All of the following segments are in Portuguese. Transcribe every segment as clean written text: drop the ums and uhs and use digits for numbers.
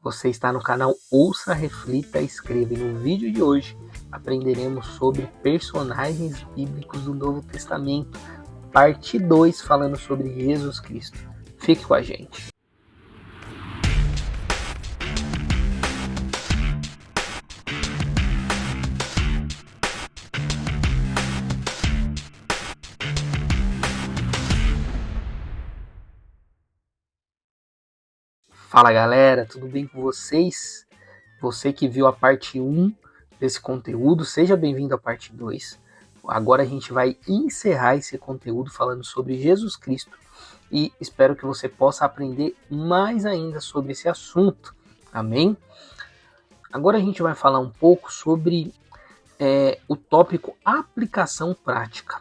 Você está no canal Ouça, Reflita, Escreva. E no vídeo de hoje aprenderemos sobre personagens bíblicos do Novo Testamento, parte 2, falando sobre Jesus Cristo. Fique com a gente. Fala galera, tudo bem com vocês? Você que viu a parte 1 desse conteúdo, seja bem-vindo à parte 2. Agora a gente vai encerrar esse conteúdo falando sobre Jesus Cristo e espero que você possa aprender mais ainda sobre esse assunto. Amém? Agora a gente vai falar um pouco sobre o tópico aplicação prática.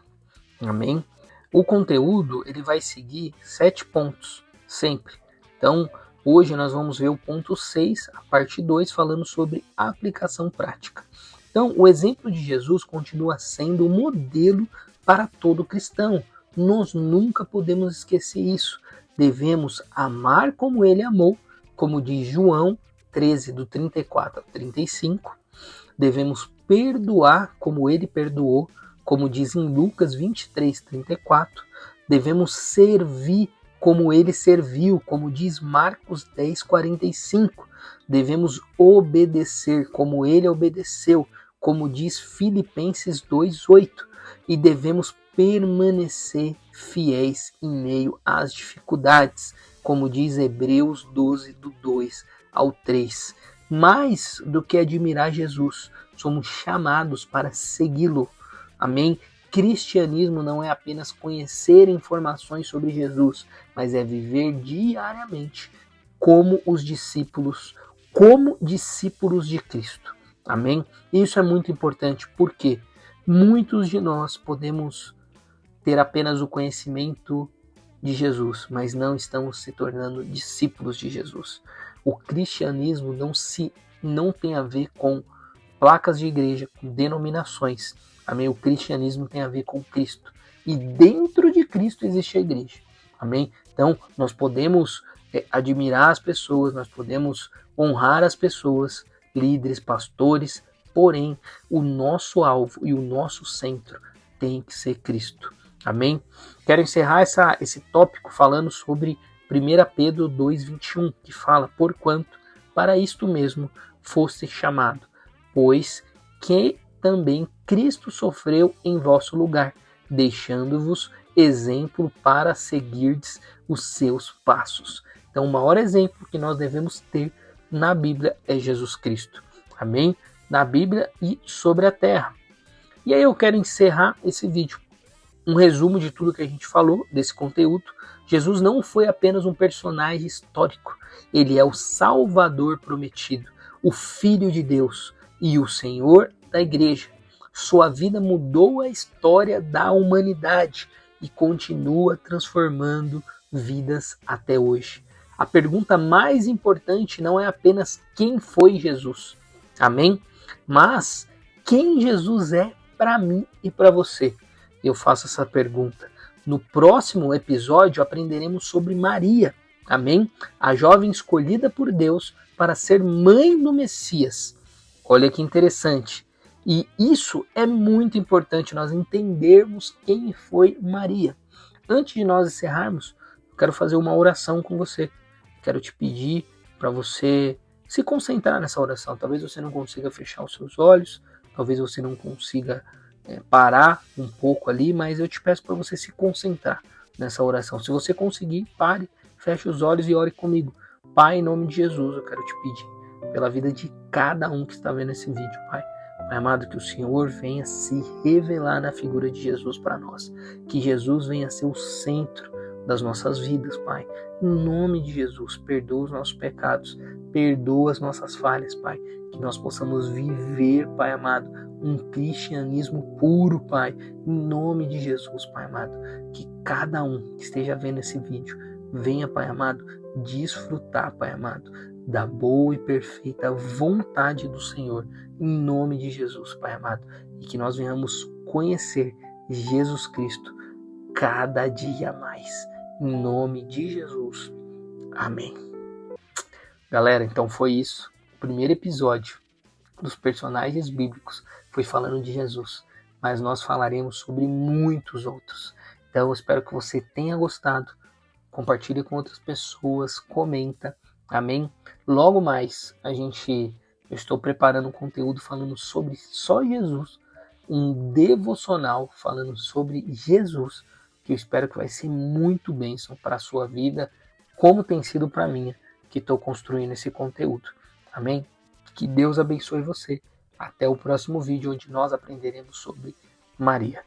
Amém? O conteúdo ele vai seguir 7 pontos, sempre. Então, hoje nós vamos ver o ponto 6, a parte 2, falando sobre aplicação prática. Então, o exemplo de Jesus continua sendo um modelo para todo cristão. Nós nunca podemos esquecer isso. Devemos amar como ele amou, como diz João 13, do 34 ao 35. Devemos perdoar como ele perdoou, como diz em Lucas 23, 34. Devemos servir como ele serviu, como diz Marcos 10, 45. Devemos obedecer como ele obedeceu, como diz Filipenses 2, 8. E devemos permanecer fiéis em meio às dificuldades, como diz Hebreus 12, do 2 ao 3. Mais do que admirar Jesus, somos chamados para segui-lo. Amém? Cristianismo não é apenas conhecer informações sobre Jesus, mas é viver diariamente como discípulos de Cristo. Amém? Isso é muito importante porque muitos de nós podemos ter apenas o conhecimento de Jesus, mas não estamos se tornando discípulos de Jesus. O cristianismo não tem a ver com placas de igreja, com denominações. Amém? O cristianismo tem a ver com Cristo. E dentro de Cristo existe a igreja. Amém? Então, nós podemos admirar as pessoas, nós podemos honrar as pessoas, líderes, pastores, porém, o nosso alvo e o nosso centro tem que ser Cristo. Amém? Quero encerrar esse tópico falando sobre 1 Pedro 2,21, que fala: porquanto para isto mesmo foste chamado, pois que também Cristo sofreu em vosso lugar, deixando-vos exemplo para seguirdes os seus passos. Então, o maior exemplo que nós devemos ter na Bíblia é Jesus Cristo. Amém? Na Bíblia e sobre a terra. E aí eu quero encerrar esse vídeo. Um resumo de tudo que a gente falou, desse conteúdo. Jesus não foi apenas um personagem histórico. Ele é o Salvador prometido, o Filho de Deus e o Senhor da Igreja. Sua vida mudou a história da humanidade e continua transformando vidas até hoje. A pergunta mais importante não é apenas quem foi Jesus, amém? Mas quem Jesus é para mim e para você. Eu faço essa pergunta. No próximo episódio aprenderemos sobre Maria, amém? A jovem escolhida por Deus para ser mãe do Messias. Olha que interessante. E isso é muito importante, nós entendermos quem foi Maria. Antes de nós encerrarmos, eu quero fazer uma oração com você. Quero te pedir para você se concentrar nessa oração. Talvez você não consiga fechar os seus olhos, talvez você não consiga parar um pouco ali, mas eu te peço para você se concentrar nessa oração. Se você conseguir, pare, feche os olhos e ore comigo. Pai, em nome de Jesus, eu quero te pedir pela vida de cada um que está vendo esse vídeo, Pai. Pai amado, que o Senhor venha se revelar na figura de Jesus para nós. Que Jesus venha ser o centro das nossas vidas, Pai. Em nome de Jesus, perdoa os nossos pecados, perdoa as nossas falhas, Pai. Que nós possamos viver, Pai amado, um cristianismo puro, Pai. Em nome de Jesus, Pai amado. Que cada um que esteja vendo esse vídeo venha, Pai amado, desfrutar, Pai amado, da boa e perfeita vontade do Senhor, em nome de Jesus, Pai amado, e que nós venhamos conhecer Jesus Cristo cada dia mais, em nome de Jesus, amém. Galera, então foi isso. O primeiro episódio dos personagens bíblicos foi falando de Jesus, mas nós falaremos sobre muitos outros. Então eu espero que você tenha gostado. Compartilhe com outras pessoas, comenta, amém? Logo mais eu estou preparando um conteúdo falando sobre só Jesus, um devocional falando sobre Jesus, que eu espero que vai ser muito bênção para a sua vida, como tem sido para a minha, que estou construindo esse conteúdo, amém? Que Deus abençoe você. Até o próximo vídeo, onde nós aprenderemos sobre Maria.